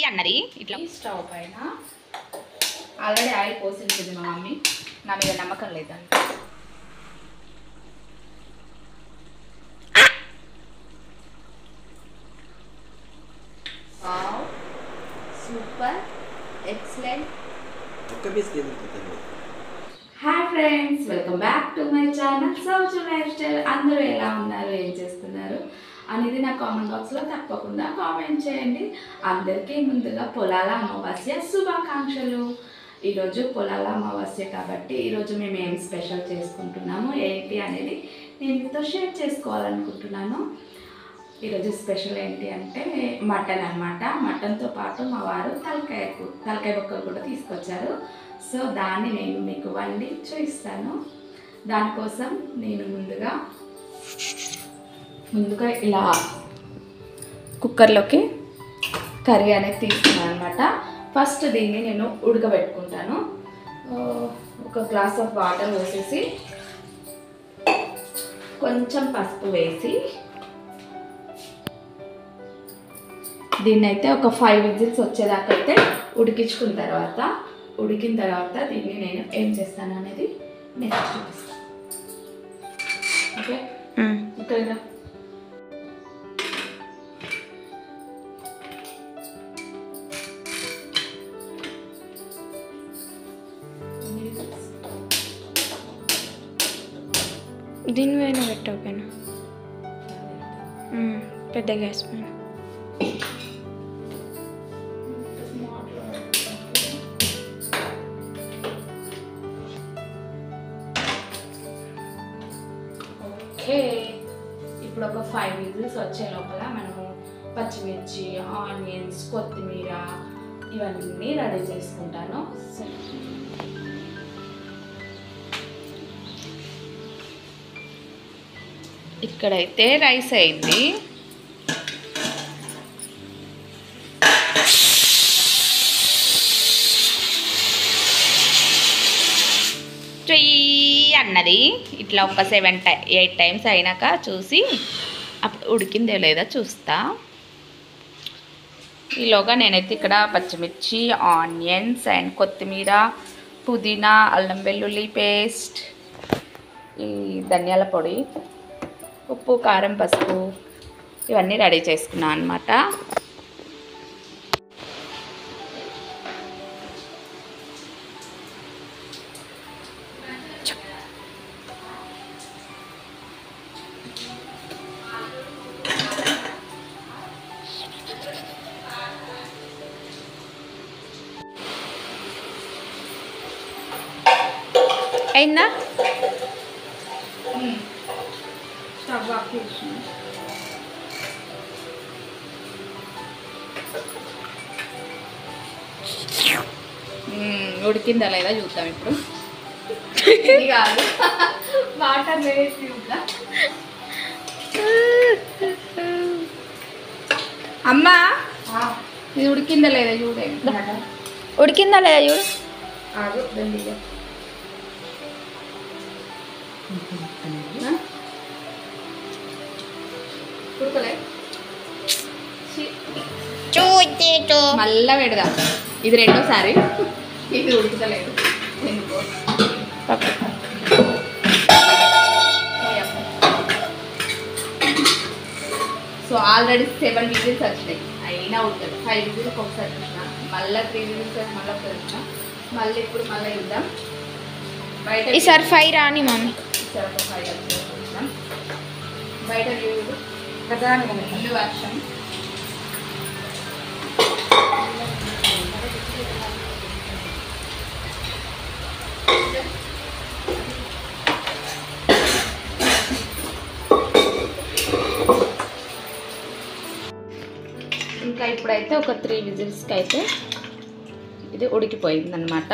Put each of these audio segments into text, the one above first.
అన్నది ఇట్లా స్టవ్ పైన ఆల్రెడీ ఆయిల్ పోసి ఉంటుంది మా మమ్మీ. నా మీద నమ్మకం లేదండి. Super excellent. Hi friends, welcome back to my channel Souju life style. అందరూ ఎలా ఉన్నారు, ఏం చేస్తున్నారు అనేది నా కామెంట్ బాక్స్లో తప్పకుండా కామెంట్ చేయండి. అందరికీ ముందుగా పొలాల అమావాస్య శుభాకాంక్షలు. ఈరోజు పొలాల అమావాస్య కాబట్టి ఈరోజు మేము ఏం స్పెషల్ చేసుకుంటున్నాము ఏంటి అనేది నేను మీతో షేర్ చేసుకోవాలనుకుంటున్నాను. ఈరోజు స్పెషల్ ఏంటి అంటే మటన్ అన్నమాట. మటన్తో పాటు మా వారు తలకాయ బొక్కలు కూడా తీసుకొచ్చారు. సో దాన్ని నేను మీకు వండి చూపిస్తాను. దానికోసం నేను ముందుగా ఇలా కుక్కర్లోకి కర్రీ అనేది తీసుకున్నాను అనమాట. ఫస్ట్ దీన్ని నేను ఉడకబెట్టుకుంటాను. ఒక గ్లాస్ ఆఫ్ వాటర్ పోసేసి కొంచెం పసుపు వేసి దీన్ని అయితే ఒక 5 విజిల్స్ వచ్చేదాకా అయితే ఉడికిన తర్వాత దీన్ని నేను ఏం చేస్తాను అనేది నెక్స్ట్ చూపిస్తాను. ఓకే, ఇక్కడ దీని పైన పెట్టావు పైన పెద్ద గ్యాస్ పైన. ఓకే, ఇప్పుడు ఒక 5 విజిల్స్ వచ్చే లోపల మనము పచ్చిమిర్చి, ఆనియన్స్, కొత్తిమీర ఇవన్నీ రెడీ చేసుకుంటాను. ఇక్కడైతే రైస్ అయింది. అన్నది ఇట్లా ఒక 7-8 టైమ్స్ అయినాక చూసి అప్పుడు ఉడికిందే లేదా చూస్తా. ఈలోగా నేనైతే ఇక్కడ పచ్చిమిర్చి, ఆనియన్స్ అండ్ కొత్తిమీర, పుదీనా, అల్లం వెల్లుల్లి పేస్ట్, ఈ ధనియాల పొడి, ఉప్పు, కారం, పసుపు ఇవన్నీ రెడీ చేసుకున్నాను అన్నమాట. అయిందా? స్టవ్ ఆఫ్ చేసి ఉడికిందా లేదా చూద్దాం. ఇప్పుడు ఇది కాదు, వాటర్ వేసి చూద్దాం. అమ్మా, ఇది ఉడికిందా లేదా చూడండి. ఉడికిందా లేదా చూడు. మళ్ళా పెడదాం. ఇది రెండోసారి, ఇది ఉడుకుతలేదు ఎందుకో. సో ఆల్రెడీ 7 విజిల్స్ వచ్చినాయి, అయినా ఉడకదు. 5 విజిల్కి ఒకసారి వచ్చిన, మళ్ళీ 3 విజిల్స్ మళ్ళీ ఒకసారి వచ్చిన, మళ్ళీ ఇప్పుడు మళ్ళీ ఇద్దాం. బయట ఈసారి 5 రాని మమ్మీ. ఈసారి ఒక 5 వచ్చినాం. బయట ఫుల్ వర్షం. ఇంకా ఇప్పుడైతే ఒక 3 విజిల్స్కి అయితే ఇది ఉడికిపోయిందనమాట.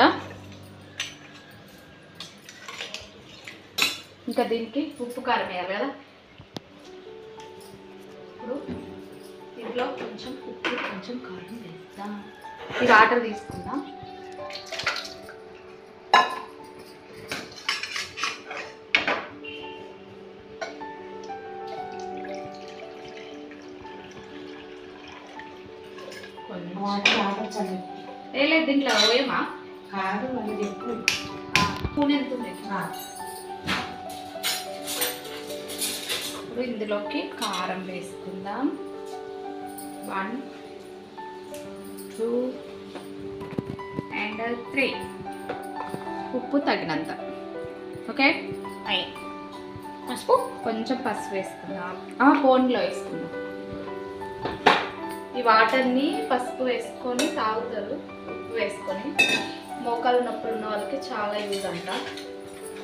ఇంకా దీనికి ఉప్పు కారం వేయాలి కదా. ఇప్పుడు దీంట్లో కొంచెం ఉప్పు, కొంచెం కారం వేద్దాం. ఈ వాటర్ తీసుకుందాం. కొంచెం లేదు దీంట్లో పోయేమా కాదు మళ్ళీ చెప్పు. స్పూన్ ఎంత ఉంది. ఇప్పుడు ఇందులోకి కారం వేసుకుందాం. 1 2 and 3. ఉప్పు తగినంత. ఓకే పసుపు కొంచెం పసుపు వేసుకుందాం. ఫోన్లో వేసుకుందాం. ఈ వాటర్ని పసుపు వేసుకొని తాగుతారు. ఉప్పు వేసుకొని మోకాలు నొప్పులు ఉన్న వాళ్ళకి చాలా యూజ్ అంట.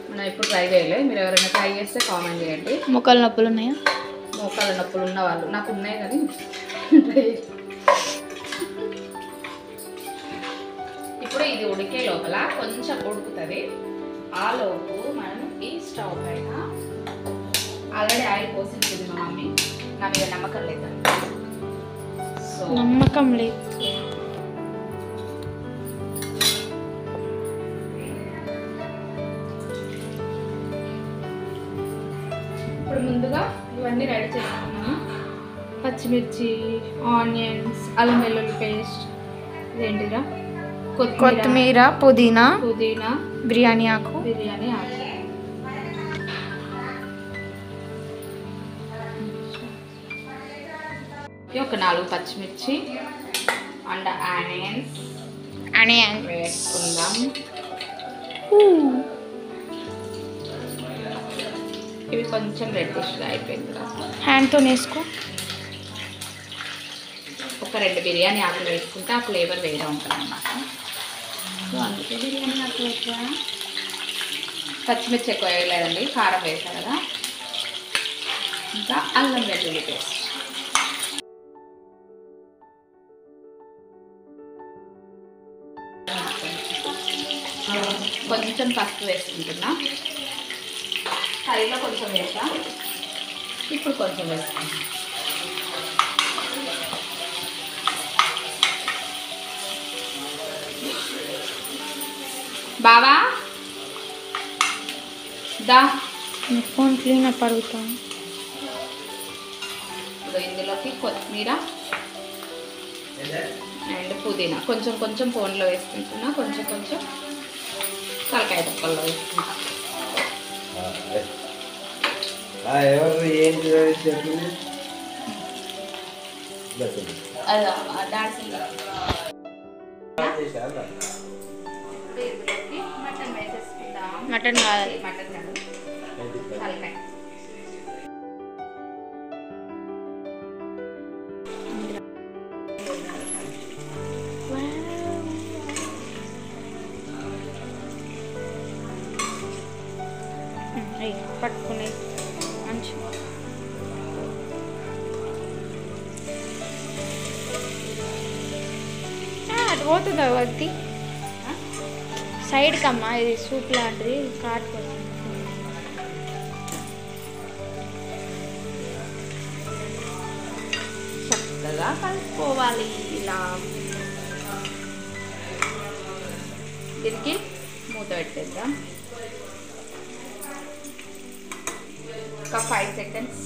మనం ఎప్పుడు ట్రై చేయలేదు. మీరు ఎవరైనా ట్రై చేస్తే కామెంట్ చేయండి. మొక్కలు నొప్పులు ఉన్నాయా? మోకాల నొప్పులు ఉన్న వాళ్ళు నాకు ఉన్నాయి కానీ ఇప్పుడు ఇది ఉడికే లోపల కొంచెం ఉడుకుతుంది. ఆ లోపు మనం ఈ స్టవ్ పైన ఆల్రెడీ ఆయిల్ పోసి ఉంటుంది మా మమ్మీ. నా మీద నమ్మకం లేదు. సో నమ్మకం లేదు. ఇప్పుడు ముందుగా ఇవన్నీ రెడీ చేసుకున్నాము. పచ్చిమిర్చి, ఆనియన్స్, అల్లం వెల్లుల్లి పేస్ట్, ఏంటిరా కొత్తిమీర, పుదీనా, బిర్యానీ ఆకు, ఒక 4 పచ్చిమిర్చి అండ్ ఆనియన్స్ వేసుకుందాం. ఇవి కొంచెం రెడ్డిష్గా అయిపోయింది. హ్యాండ్తో వేసుకో. ఒక 2 బిర్యానీ ఆకులు వేసుకుంటే ఆ ఫ్లేవర్ వేరే ఉంటుంది అన్నమాట. సో అందుకే బిర్యానీ ఆకులు వేసా. పచ్చిమిర్చి ఎక్కువ వేయలేదండి, కారం వేసా కదా. ఇంకా అల్లం వెల్లుల్లి పేస్ట్, కొంచెం పసుపు వేసుకుంటున్నా. కర్రీలో కొంచెం వేసా, ఇప్పుడు కొంచెం వేసుకుంటున్నా. బావా దా ఫోన్ క్లీన్ అప్ అడుగుతాను. ఇప్పుడు ఇందులోకి కొత్తిమీర అండ్ పుదీనా కొంచెం కొంచెం ఫోన్లో వేసుకుంటున్నా. కొంచెం కొంచెం తలకాయ తొక్కల్లో వేసుకుంటా. ఎవరు ఏంటి చెప్పింది? మటన్ వేసేసుకుందాం. మటన్ కాదు, మటన్ కాదు, తలకాయ. పట్టుకునే మంచి అది పోతుందా వద్ది సైడ్కి అమ్మా. ఇది సూప్ లాంటిది కాటుకోవాలి. చక్కగా కలుపుకోవాలి ఇలా. దీనికి మూత పెట్టేద్దాం. ఒక 5 seconds.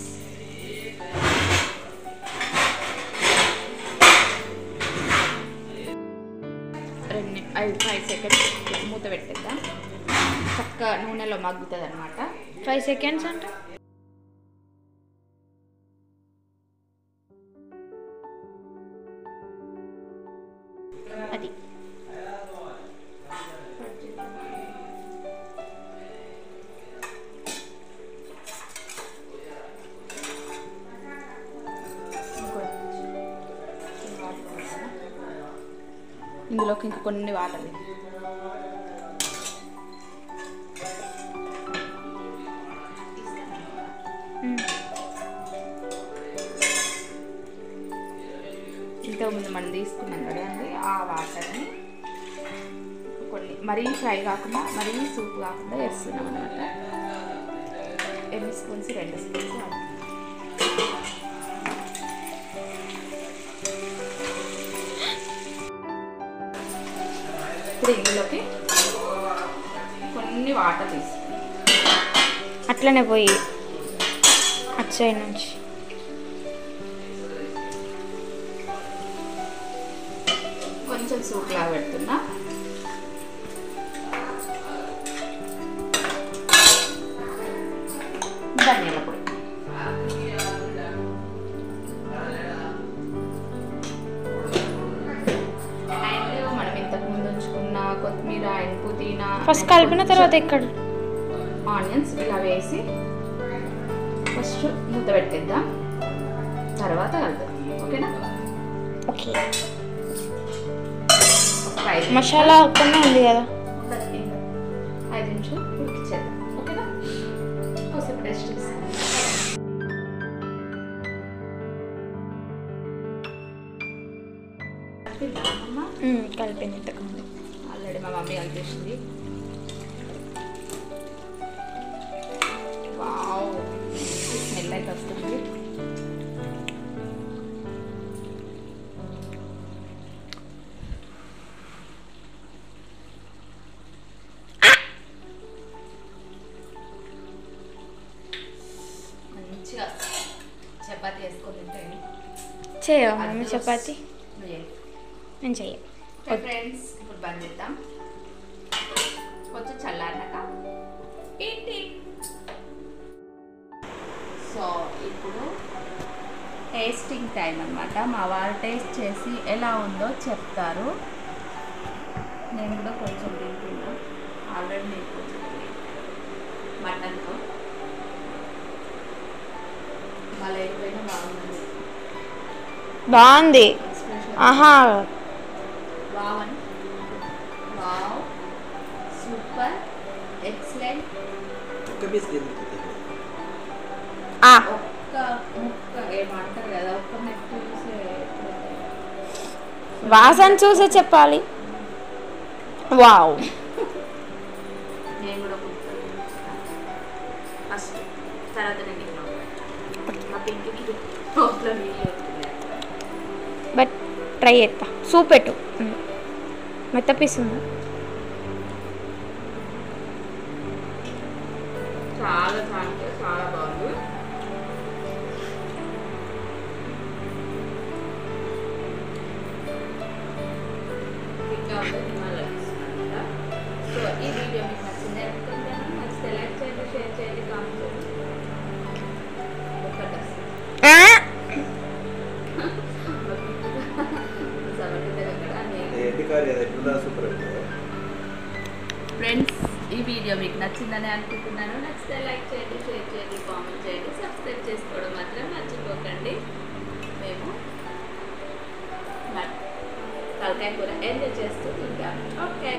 ఫైవ్ సెకండ్స్ మూత పెట్టేద్దాం. చక్కగా నూనెలో మగ్గుతుంది అనమాట. 5 seconds అంటే అది ఇందులోకి ఇంక కొన్ని వాటర్ ఇంతకుముందు మనం తీసుకున్నాం కదండి ఆ వాటర్ని కొన్ని మరీ ఫ్రై కాకుండా మరీ సూప్ కాకుండా వేస్తున్నాం అనమాట. ఎన్ని స్పూన్స్? 2 స్పూన్స్. ఇప్పుడు ఇందులోకి కొన్ని వాటర్ తీసుకుని అట్లనే పోయి అటు సైడ్ నుంచి కొంచెం సూప్ లాగా పెడుతున్నా. ధనియాల పొడి, అండ్ మనం ఇంతకు ముందు ఉంచుకున్న కొత్తిమీర అండ్ పుదీనా ఫస్ట్ కలిపిన తర్వాత ఎక్కడ ఆనియన్స్ ఇలా వేసి ఫస్ట్ మూత పెట్టేద్దాం, తర్వాత కలుద్దాం. ఓకేనా? ఓకే. ఒక 5 మసాలా కొన్ని ఉంది కదా, 5 నిమిషాలు ఉడికిచ్చేద్దాం. ఓకేనా? కొంచెం రెస్ట్ చేస్తాం. కలిపింది ఇంతకుముందు. ఆల్రెడీ మా మమ్మీ కలిపేసింది. వావ్, స్మెల్ అయితే వస్తుంది. మంచిగా చపాతీ వేసుకొని తింటాను. చేయవా మమ్మీ చపాతి? నేను చెయ్య. ఫ్రెండ్స్, ఇప్పుడు బంద్ చేద్దాం. కొంచెం చల్లారినాక ఏంటి. సో ఇప్పుడు టేస్టింగ్ టైం అన్నమాట. మా వారు టేస్ట్ చేసి ఎలా ఉందో చెప్తారు. నేను కూడా కొంచెం తింటున్నా. ఆల్రెడీ నేను కొంచెం మటన్తో మళ్ళీ అయిపోయినా బాగుంది. బాగుంది. ఆహా, వావ్, వావ్, సూపర్, ఎక్సలెంట్. ఒక్క పీస్ ఒక్క ముక్క ఏమంటారు కదా, ఒక్క ముక్క చూసే వాసన చూసే చెప్పాలి. వావ్. నేను కూడా ఫస్ట్, తర్వాత నేను మా పింకికి నోట్లో నీళ్ళు వస్తున్నాయి. బట్ ట్రై చేస్తా. సూప్ పెట్టు, మెత్త పీస్ ఉంది. చాలా చాలా బాగుంది. ఇంకా సో ఈ వీడియో మీకు నచ్చింది అనుకుంటాను. నచ్చితే లైక్ చేయండి, షేర్ చేయండి, కామెంట్ చేయండి. ఫ్రెండ్స్, ఈ వీడియో మీకు నచ్చిందని అనుకుంటున్నాను. నచ్చితే లైక్ చేయండి, షేర్ చేయండి, కామెంట్ చేయండి, సబ్స్క్రైబ్ చేసుకోవడం మాత్రం మర్చిపోకండి. మేము తలకాయ కూర ఎంజాయ్ చేస్తూ ఉంటాం. ఓకే.